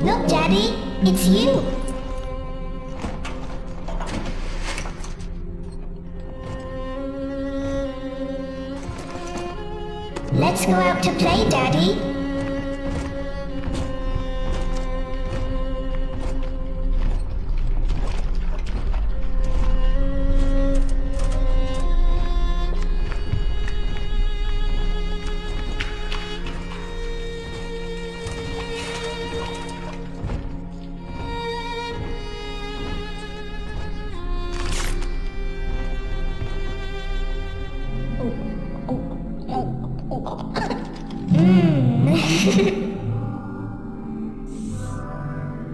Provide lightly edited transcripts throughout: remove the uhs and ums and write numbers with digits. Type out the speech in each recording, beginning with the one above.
Look, Daddy, it's you. Let's go out to play, Daddy.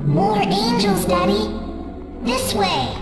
More angels, Daddy. This way.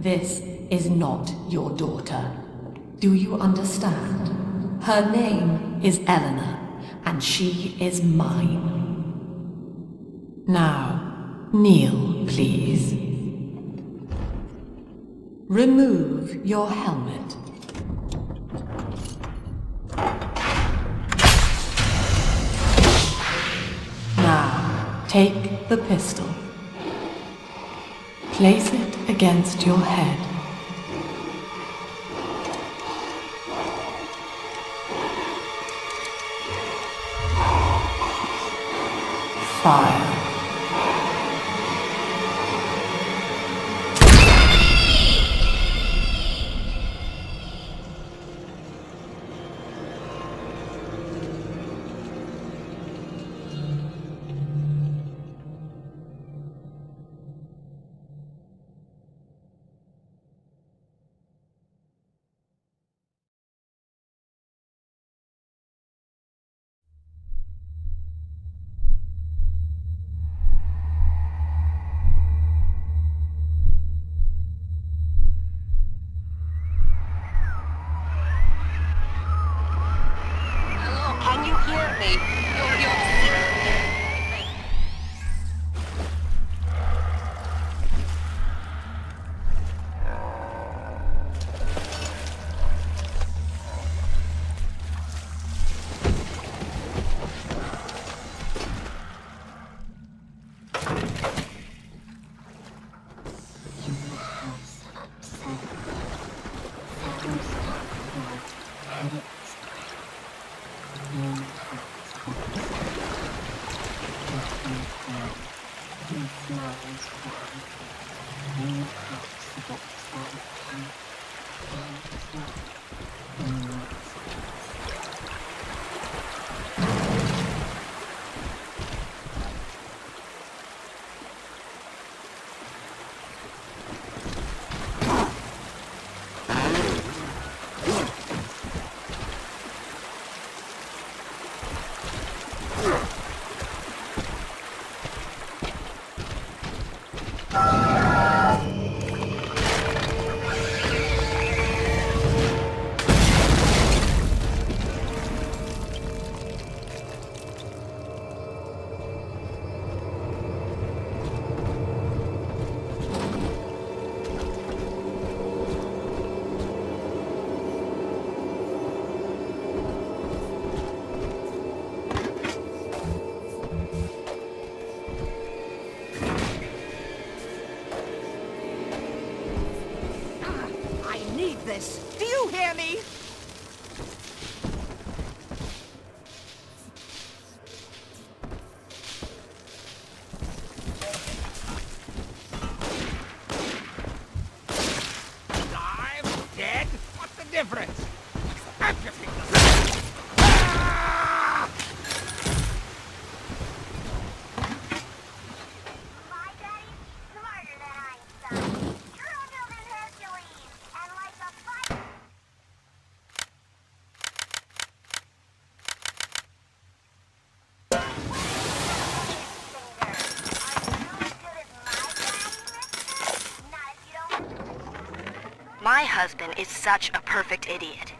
This is not your daughter. Do you understand? Her name is Eleanor, and she is mine. Now, kneel, please. Remove your helmet. Now, take the pistol. Place it against your head. Fire. Do you hear me? My husband is such a perfect idiot.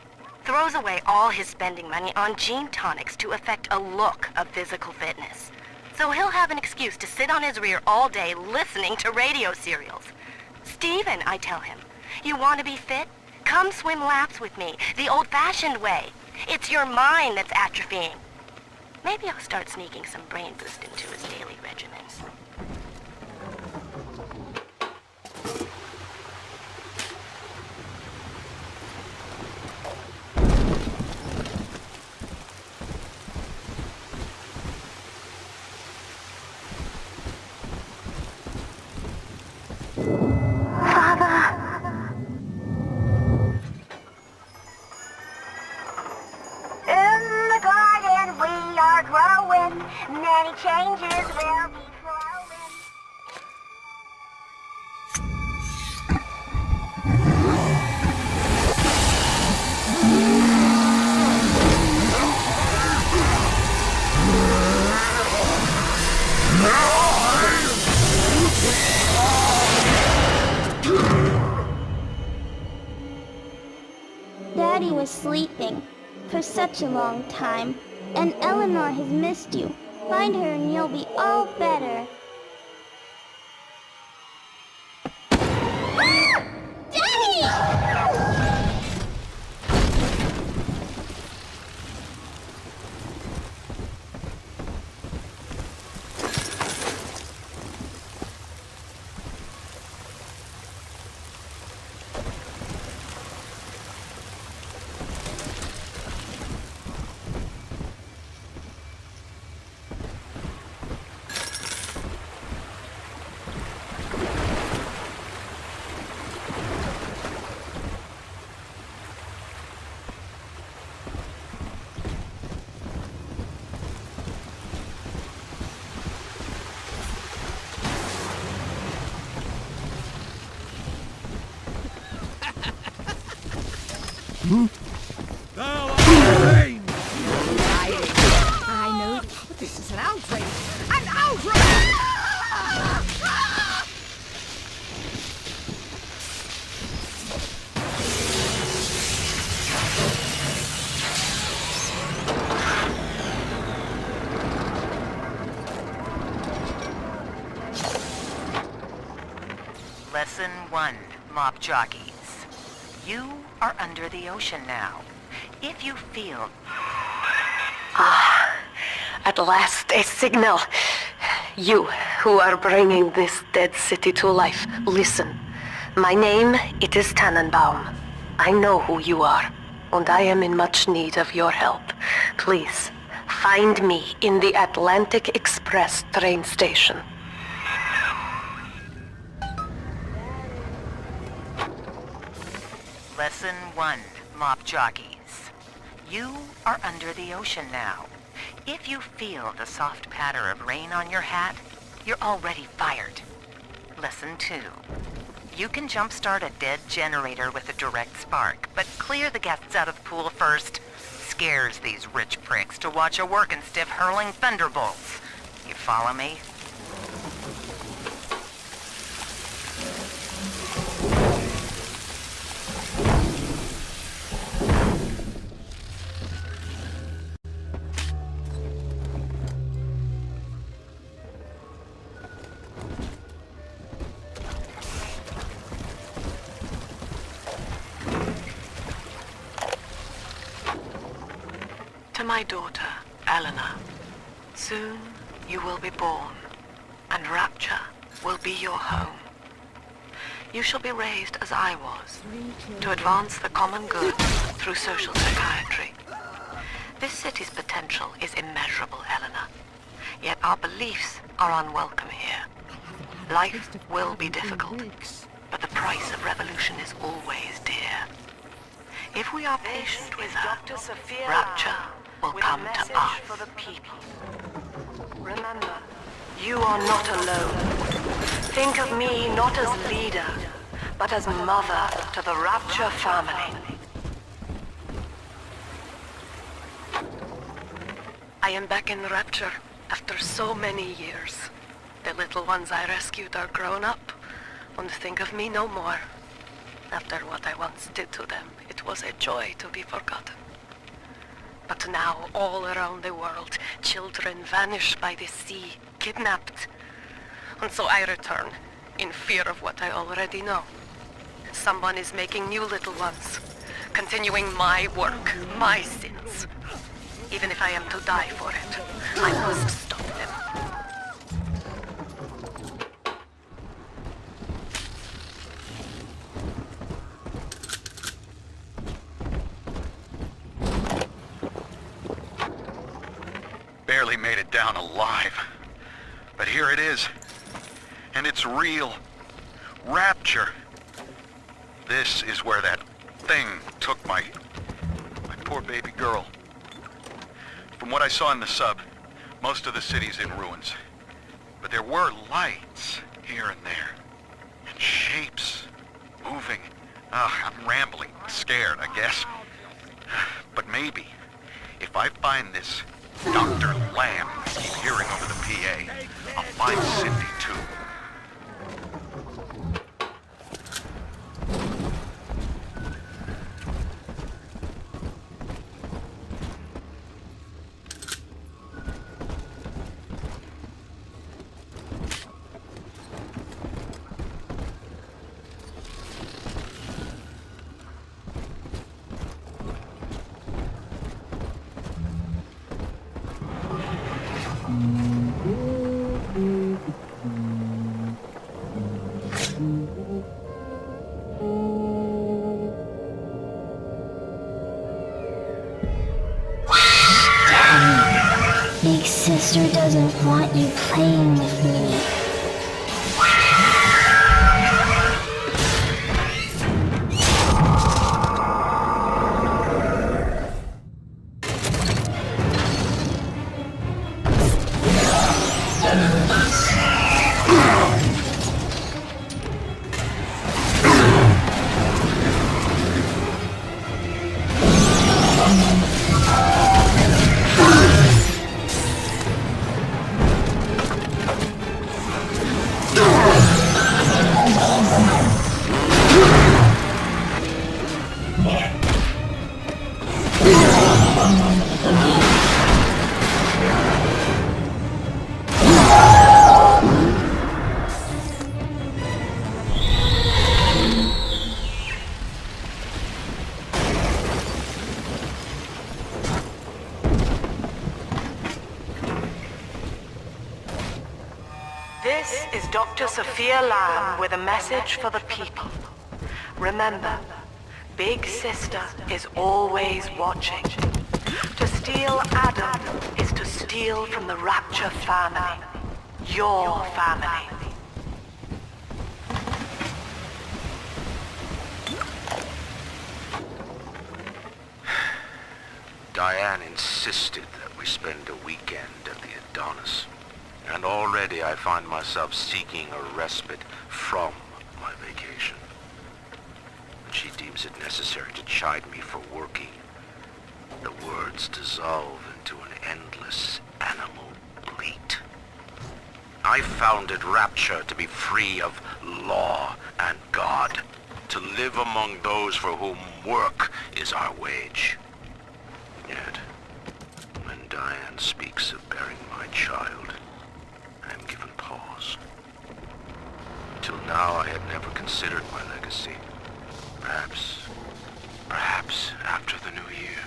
Throws away all his spending money on gene tonics to affect a look of physical fitness. So he'll have an excuse to sit on his rear all day listening to radio serials. Steven, I tell him, you want to be fit? Come swim laps with me, the old-fashioned way. It's your mind that's atrophying. Maybe I'll start sneaking some brain boost into his daily regimen. Many changes will be flowing. Daddy was sleeping for such a long time, and Eleanor has missed you. Find her and you'll be all better. Ah! Daddy! Thou art vain! I know. This is an outrage! An outrage! Lesson 1, mop jockeys. You are under the ocean now. If you feel... At last, a signal. You, who are bringing this dead city to life, listen. My name, it is Tannenbaum. I know who you are, and I am in much need of your help. Please, find me in the Atlantic Express train station. Lesson 1, mop jockeys. You are under the ocean now. If you feel the soft patter of rain on your hat, you're already fired. Lesson 2. You can jumpstart a dead generator with a direct spark, but clear the guests out of the pool first. Scares these rich pricks to watch a working stiff hurling thunderbolts. You follow me? To my daughter, Eleanor, soon you will be born, and Rapture will be your home. You shall be raised as I was, to advance the common good through social psychiatry. This city's potential is immeasurable, Eleanor, yet our beliefs are unwelcome here. Life will be difficult, but the price of revolution is always dear. If we are patient with her, Rapture will come to us. For the people. Remember, you are not alone. Think of me not as leader, but as mother to the Rapture family. I am back in Rapture after so many years. The little ones I rescued are grown up and think of me no more. After what I once did to them, it was a joy to be forgotten. But now, all around the world, children vanish by the sea, kidnapped. And so I return, in fear of what I already know. Someone is making new little ones, continuing my work, my sins. Even if I am to die for it, I must stop them. Barely made it down alive. But here it is. And it's real. Rapture. This is where that thing took my poor baby girl. From what I saw in the sub, most of the city's in ruins. But there were lights here and there. And shapes moving. I'm rambling, scared, I guess. But maybe, if I find this Dr. Lamb I keep hearing over the PA, I'll find Cindy too. Big sister doesn't want you playing with me. This is Dr. Sophia Lamb with a message for the people. Remember, Big Sister is always watching. To steal Adam is to steal from the Rapture family. Your family. Diane insisted that we spend a weekend at the Adonis. And already I find myself seeking a respite from my vacation. When she deems it necessary to chide me for working, the words dissolve into an endless animal bleat. I founded Rapture to be free of law and God, to live among those for whom work is our wage. Yet, when Diane speaks of burying my child, I am given pause. Till now I had never considered my legacy. Perhaps after the new year.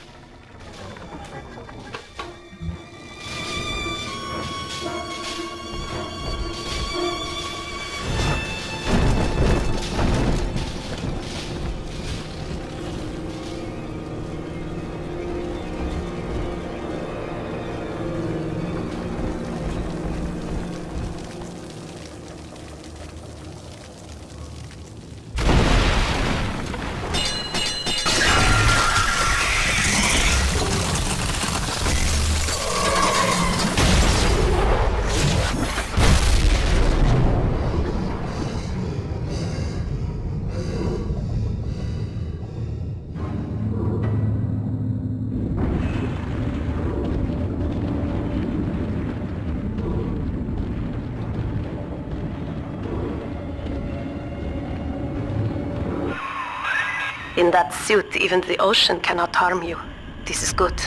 In that suit, even the ocean cannot harm you. This is good.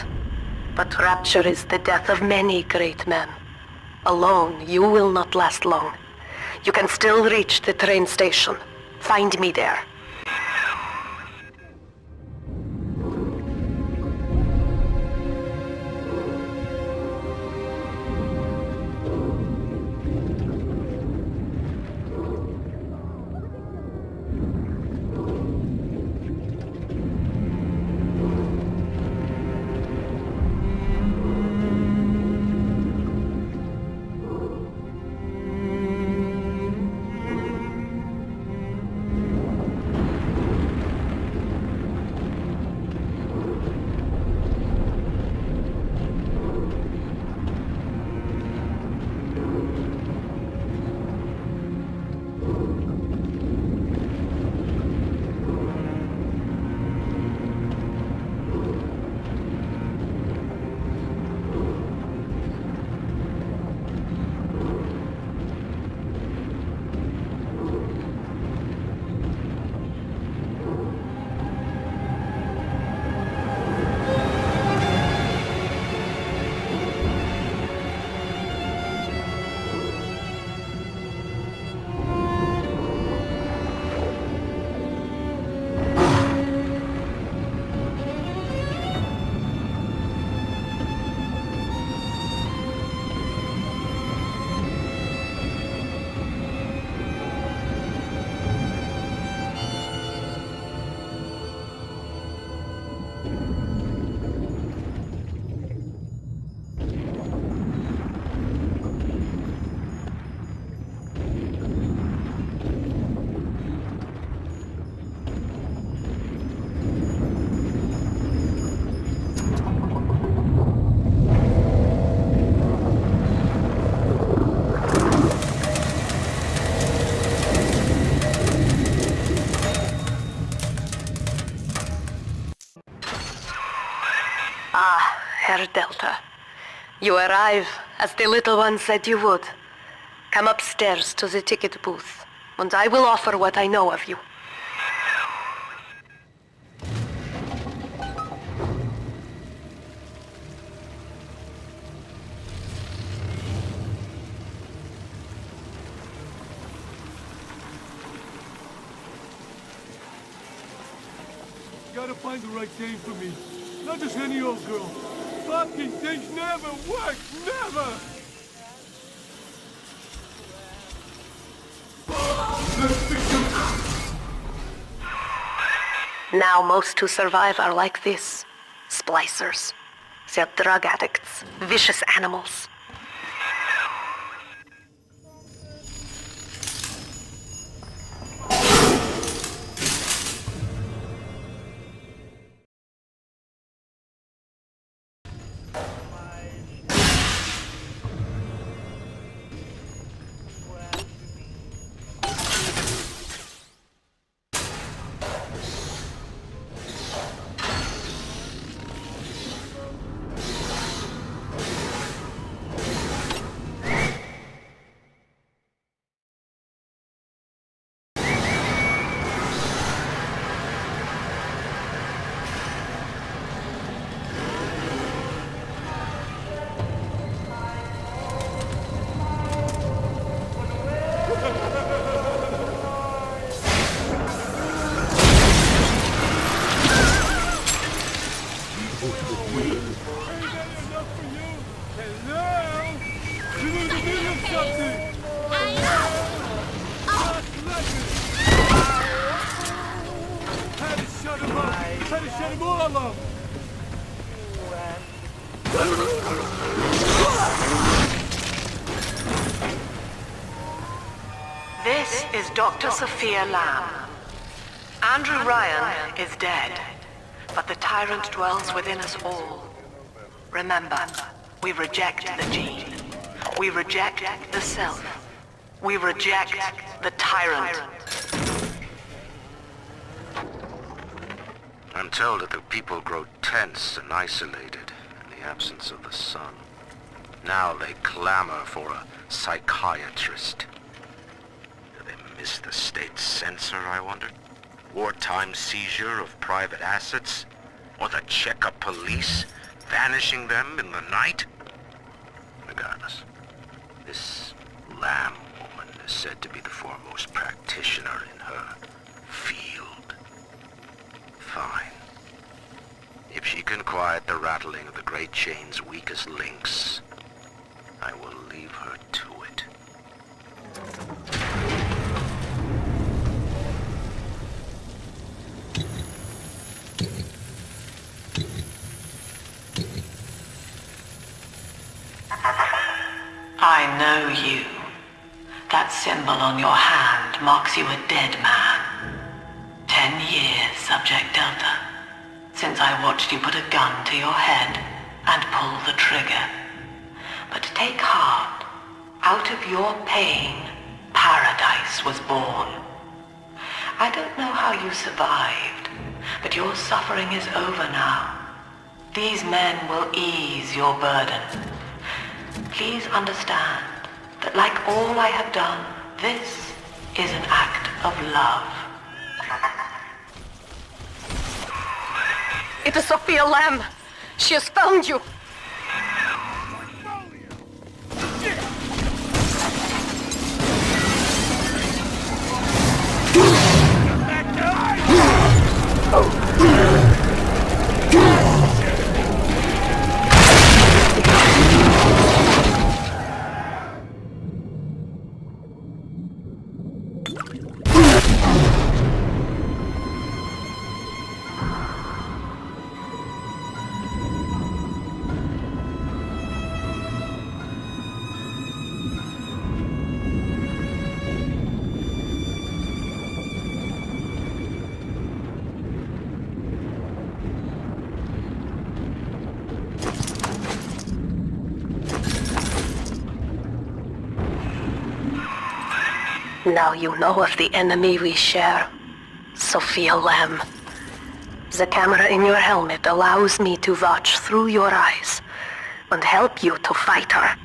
But Rapture is the death of many great men. Alone, you will not last long. You can still reach the train station. Find me there. Herr Delta, you arrive as the little one said you would. Come upstairs to the ticket booth, and I will offer what I know of you. Gotta find the right game for me. Not just any old girl. Fucking things never work, never! Now most who survive are like this. Splicers. They're drug addicts, vicious animals. This is Dr. Sophia Lamb. Andrew Ryan is dead, but the tyrant dwells within us all. Remember, we reject the gene. We reject the self. We reject the tyrant. I'm told that the people grow tense and isolated in the absence of the sun. Now they clamor for a psychiatrist. Do they miss the state censor, I wonder? wartime seizure of private assets, or the Cheka police vanishing them in the night? Regardless, this Lamb woman is said to be the foremost practitioner in her field. Fine. If she can quiet the rattling of the Great Chain's weakest links, I will leave her to it. I know you. That symbol on your hand marks you a dead man. 10 years, Subject Delta, since I watched you put a gun to your head and pull the trigger. But take heart. Out of your pain, paradise was born. I don't know how you survived, but your suffering is over now. These men will ease your burden. Please understand that like all I have done, this is an act of love. It is Sophia Lamb. She has found you. Now you know of the enemy we share, Sophia Lamb. The camera in your helmet allows me to watch through your eyes and help you to fight her.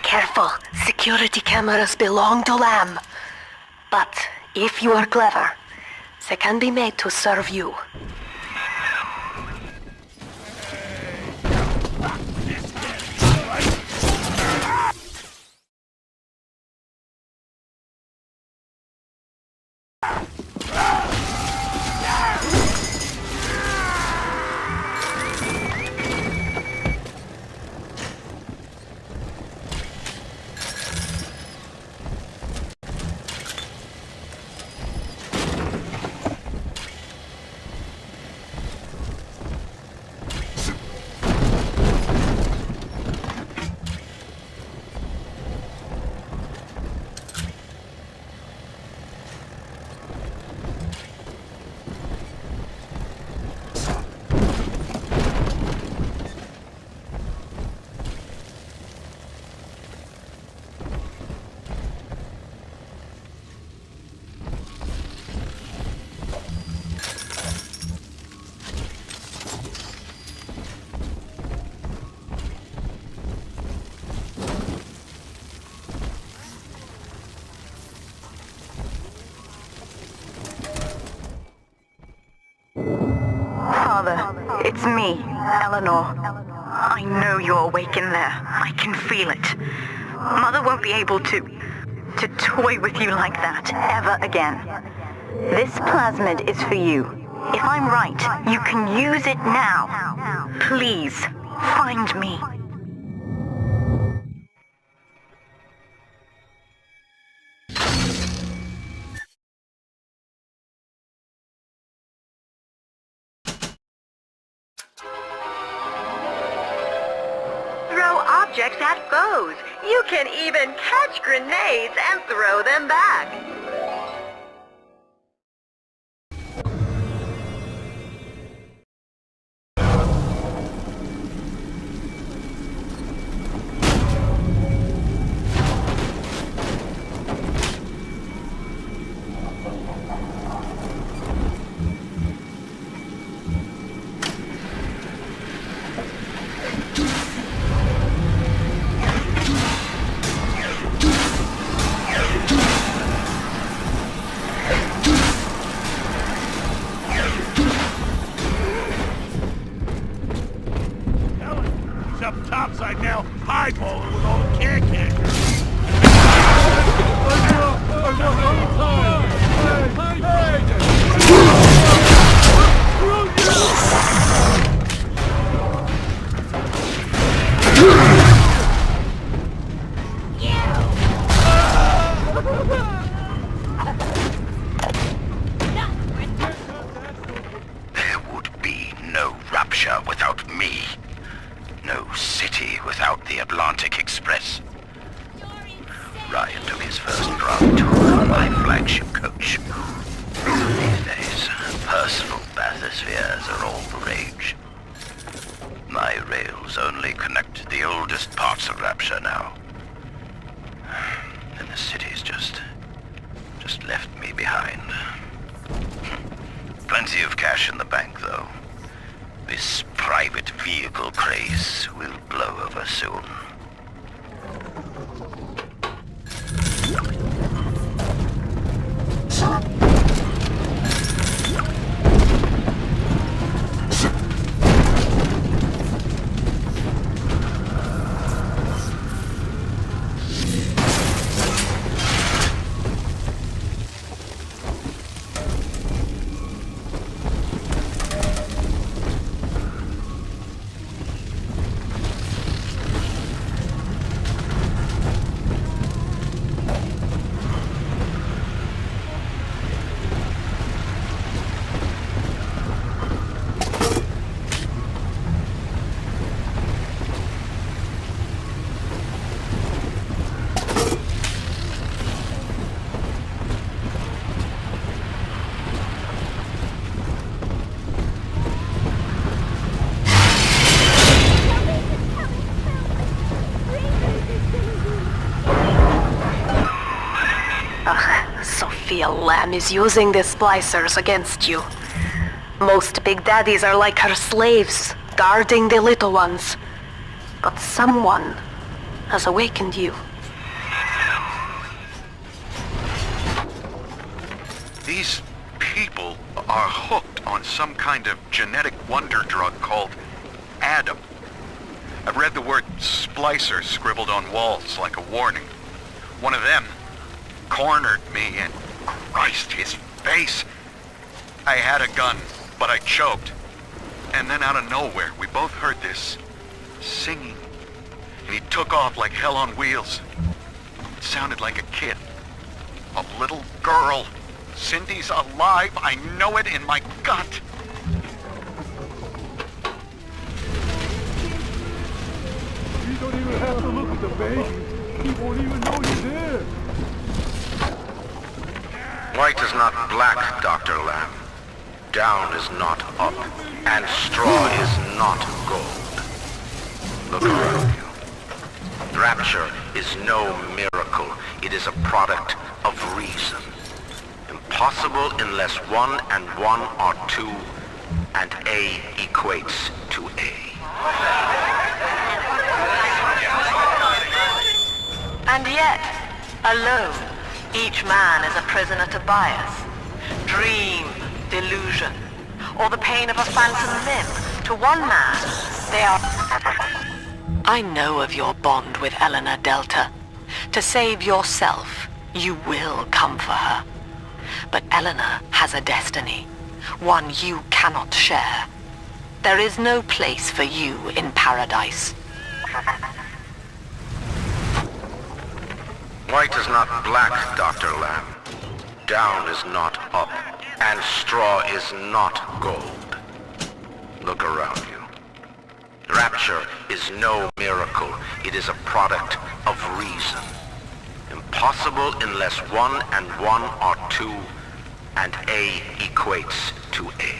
Careful, security cameras belong to Lamb. But if you are clever, they can be made to serve you. Father, it's me, Eleanor. I know you're awake in there. I can feel it. Mother won't be able to toy with you like that ever again. This plasmid is for you. If I'm right, you can use it now. Please, find me. Objects at foes. You can even catch grenades and throw them back. There would be no Rapture without me. No city without the Atlantic Express. Ryan took his first ground tour on my flagship coach. These days, personal bathyspheres are all the rage. My rails only connect the oldest parts of Rapture now. And the city's just left me behind. Plenty of cash in the bank, though. This private vehicle craze will blow over soon. Lamb is using the Splicers against you. Most Big Daddies are like her slaves, guarding the little ones. But someone has awakened you. These people are hooked on some kind of genetic wonder drug called Adam. I've read the word Splicers scribbled on walls like a warning. One of them cornered me and Christ, his face. I had a gun, but I choked. And then out of nowhere, we both heard this singing. And he took off like hell on wheels. It sounded like a kid. A little girl. Cindy's alive. I know it in my gut. You don't even have to look at the baby. He won't even know you're there. White is not black, Dr. Lamb. Down is not up, and straw is not gold. Look around you. Rapture is no miracle. It is a product of reason. Impossible unless 1 and 1 are 2, and A equates to A. And yet, alone, each man is a prisoner to bias, dream, delusion, or the pain of a phantom limb. To one man, they are... I know of your bond with Eleanor Delta. To save yourself, you will come for her. But Eleanor has a destiny, one you cannot share. There is no place for you in paradise. White is not black, Dr. Lamb. Down is not up, and straw is not gold. Look around you. Rapture is no miracle. It is a product of reason. Impossible unless 1 and 1 are 2, and A equates to A.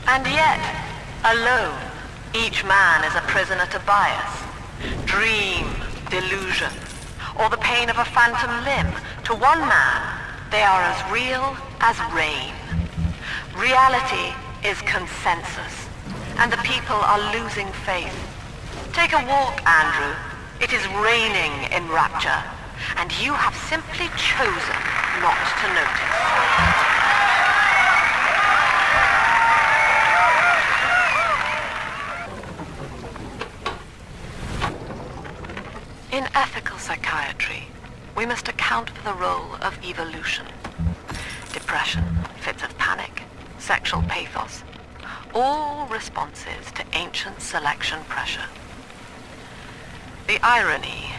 And yet, alone, each man is a prisoner to bias, dream, delusion, or the pain of a phantom limb. To one man, they are as real as rain. Reality is consensus, and the people are losing faith. Take a walk, Andrew. It is raining in Rapture, and you have simply chosen not to notice. In ethical psychiatry, we must account for the role of evolution. Depression, fits of panic, sexual pathos, all responses to ancient selection pressure. The irony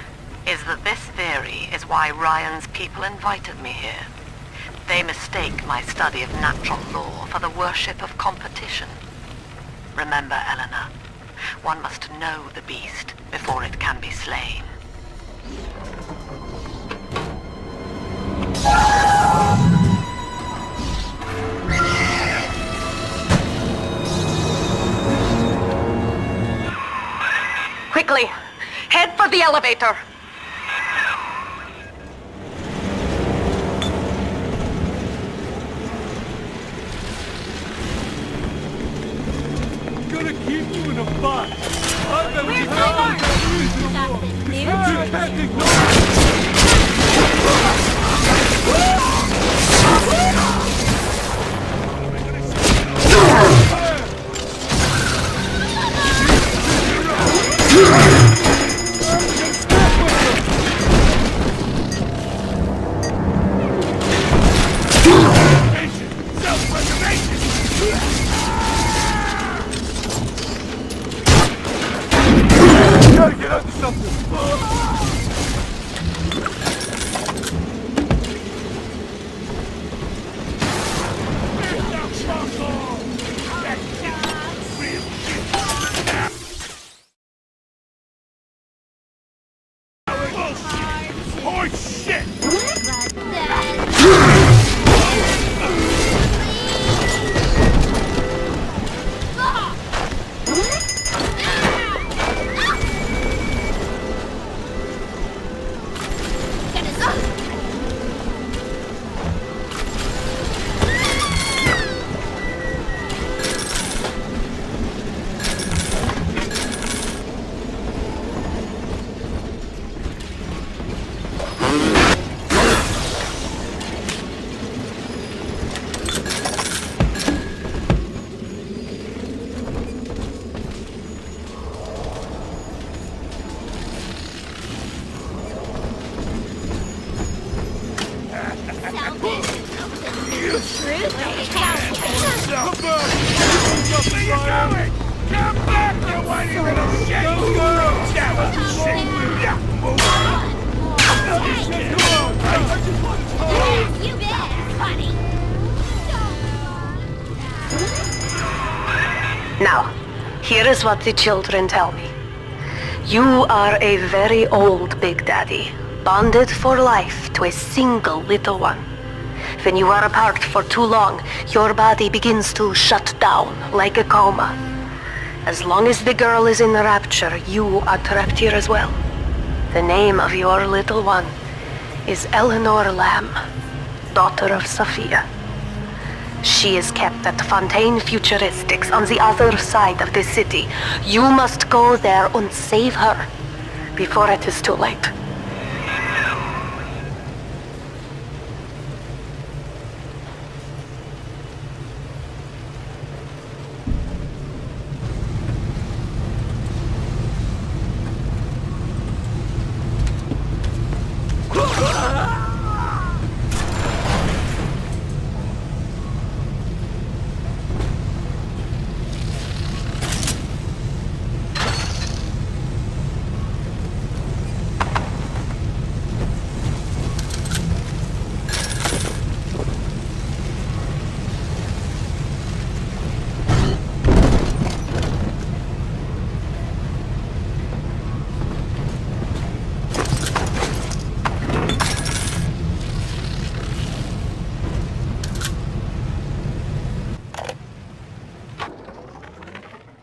is that this theory is why Ryan's people invited me here. They mistake my study of natural law for the worship of competition. Remember, Eleanor, one must know the beast before it can be slain. Quickly, head for the elevator. Gonna keep you in a box. I bet you gotta get under something. Oh shit! Now, here is what the children tell me. You are a very old Big Daddy, bonded for life to a single little one. When you are apart for too long, your body begins to shut down like a coma. As long as the girl is in the Rapture, you are trapped here as well. The name of your little one is Eleanor Lamb, daughter of Sophia. She is kept at Fontaine Futuristics on the other side of the city. You must go there and save her before it is too late.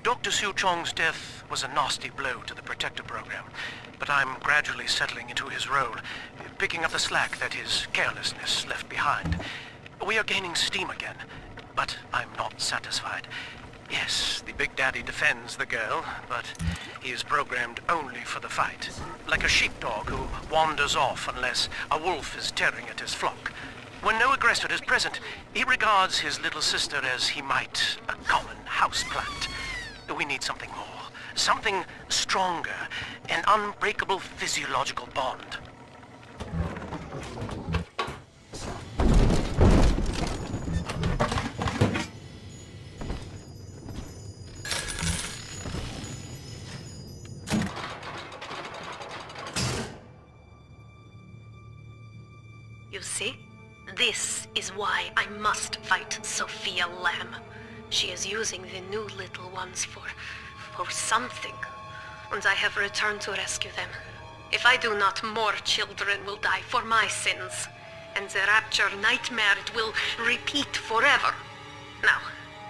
Dr. Su Chong's death was a nasty blow to the Protector program, but I'm gradually settling into his role, picking up the slack that his carelessness left behind. We are gaining steam again, but I'm not satisfied. Yes, the Big Daddy defends the girl, but he is programmed only for the fight, like a sheepdog who wanders off unless a wolf is tearing at his flock. When no aggressor is present, he regards his little sister as he might a common houseplant. We need something more, something stronger, an unbreakable physiological bond. You see? This is why I must fight Sophia Lamb. She is using the new little ones for something. And I have returned to rescue them. If I do not, more children will die for my sins. And the Rapture nightmare will repeat forever. Now,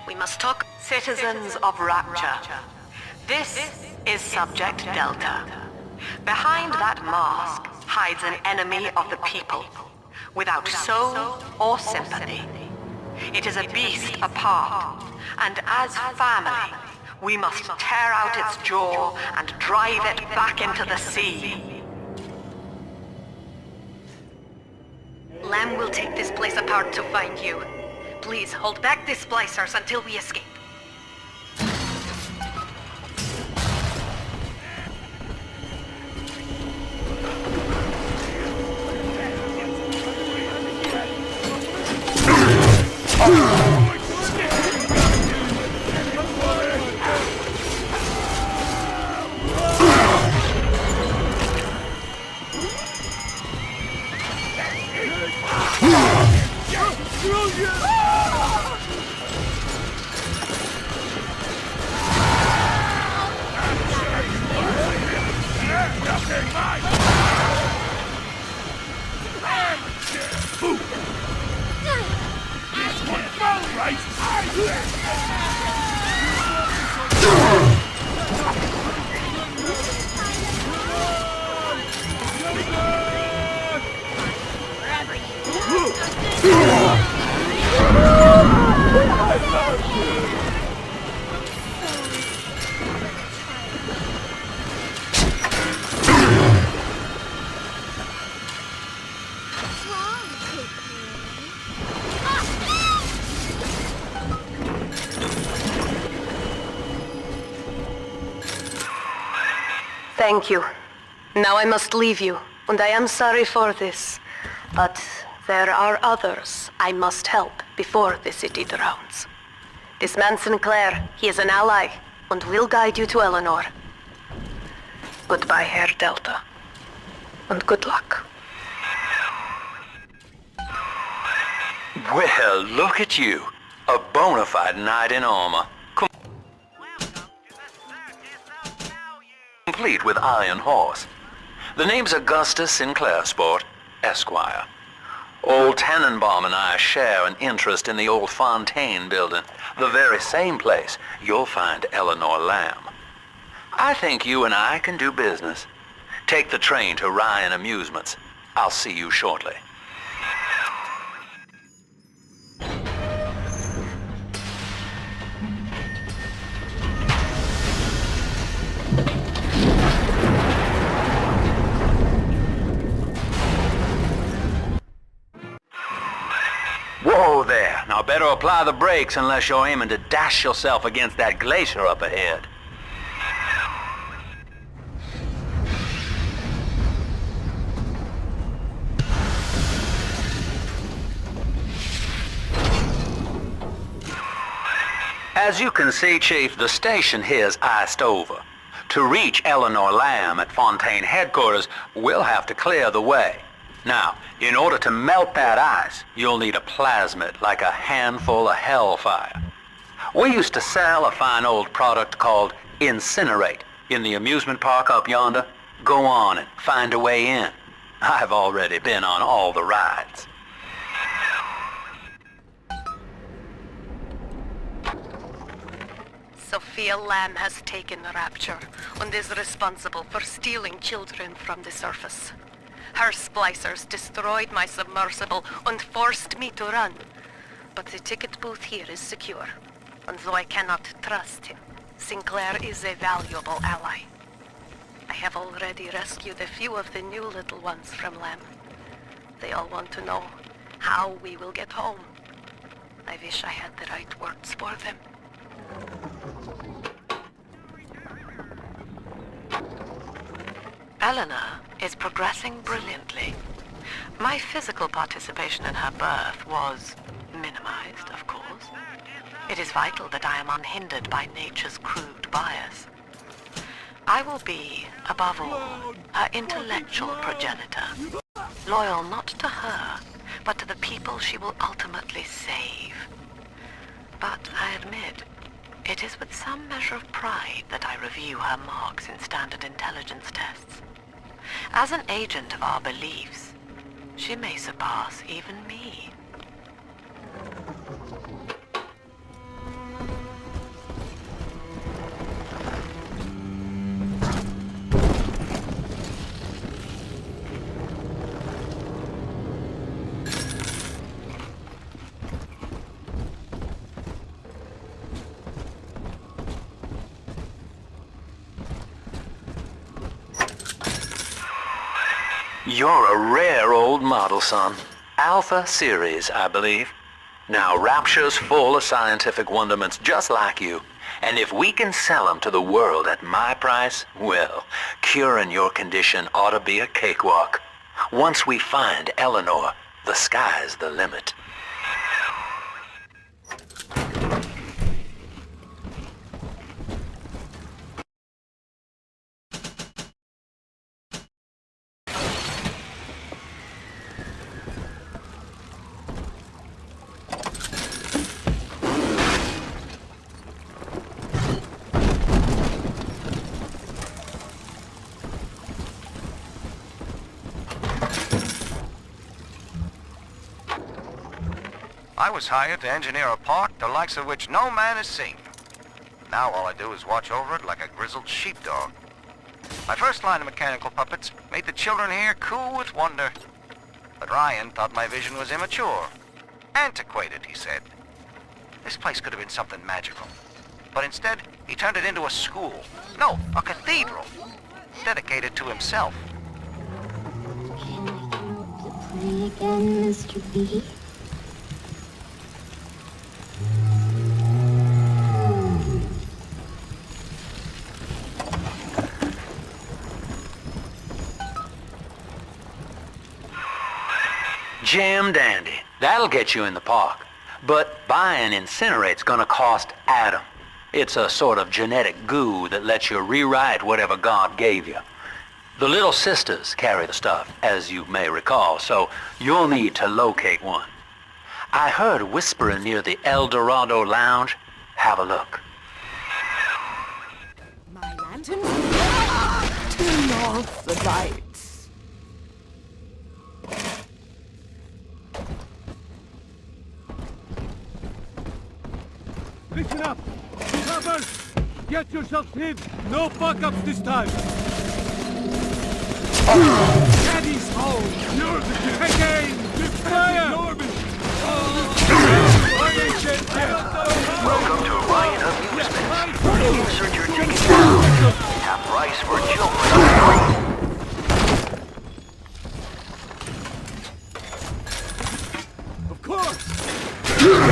we must talk. Citizens of Rapture, this is Subject Delta. Behind that mask hides an enemy of the people, without soul or sympathy. It is a beast apart, and as family, we must tear out its jaw and drive it back into the sea. Lamb will take this place apart to find you. Please hold back the Splicers until we escape. Thank you. Now I must leave you, and I am sorry for this. But there are others I must help before the city drowns. This man Sinclair, he is an ally, and will guide you to Eleanor. Goodbye, Herr Delta. And good luck. Well, look at you. A bona fide knight in armor. Complete with iron horse. The name's Augustus Sinclair Sport, Esquire. Old Tannenbaum and I share an interest in the old Fontaine building, the very same place you'll find Eleanor Lamb. I think you and I can do business. Take the train to Ryan Amusements. I'll see you shortly. Whoa there. Now better apply the brakes unless you're aiming to dash yourself against that glacier up ahead. As you can see, Chief, the station here's iced over. To reach Eleanor Lamb at Fontaine headquarters, we'll have to clear the way. Now, in order to melt that ice, you'll need a plasmid, like a handful of hellfire. We used to sell a fine old product called Incinerate in the amusement park up yonder. Go on and find a way in. I've already been on all the rides. Sophia Lamb has taken Rapture and is responsible for stealing children from the surface. Her splicers destroyed my submersible and forced me to run. But the ticket booth here is secure, and though I cannot trust him, Sinclair is a valuable ally. I have already rescued a few of the new little ones from Lamb. They all want to know how we will get home. I wish I had the right words for them. Eleanor is progressing brilliantly. My physical participation in her birth was minimized, of course. It is vital that I am unhindered by nature's crude bias. I will be, above all, her intellectual progenitor, loyal not to her, but to the people she will ultimately save. But I admit, it is with some measure of pride that I review her marks in standard intelligence tests. As an agent of our beliefs, she may surpass even me. You're a rare old model, son. Alpha series, I believe. Now, Rapture's full of scientific wonderments just like you. And if we can sell them to the world at my price, well, curing your condition ought to be a cakewalk. Once we find Eleanor, the sky's the limit. I was hired to engineer a park the likes of which no man has seen. Now all I do is watch over it like a grizzled sheepdog. My first line of mechanical puppets made the children here cool with wonder. But Ryan thought my vision was immature. Antiquated, he said. This place could have been something magical. But instead, he turned it into a school. No, a cathedral. Dedicated to himself. Can we come to play again, Mr. B? Jam dandy. That'll get you in the park. But buying Incinerate's gonna cost Adam. It's a sort of genetic goo that lets you rewrite whatever God gave you. The little sisters carry the stuff, as you may recall, so you'll need to locate one. I heard whispering near the El Dorado Lounge. Have a look. My lanterns? Turn off the lights. Listen up! Cover! Get yourselves hid! No fuck-ups this time! Daddy's home! You're the kid! Again! Good fire! Welcome to Ryan Amusement. Insert your ticket now. Half price for children. Of course!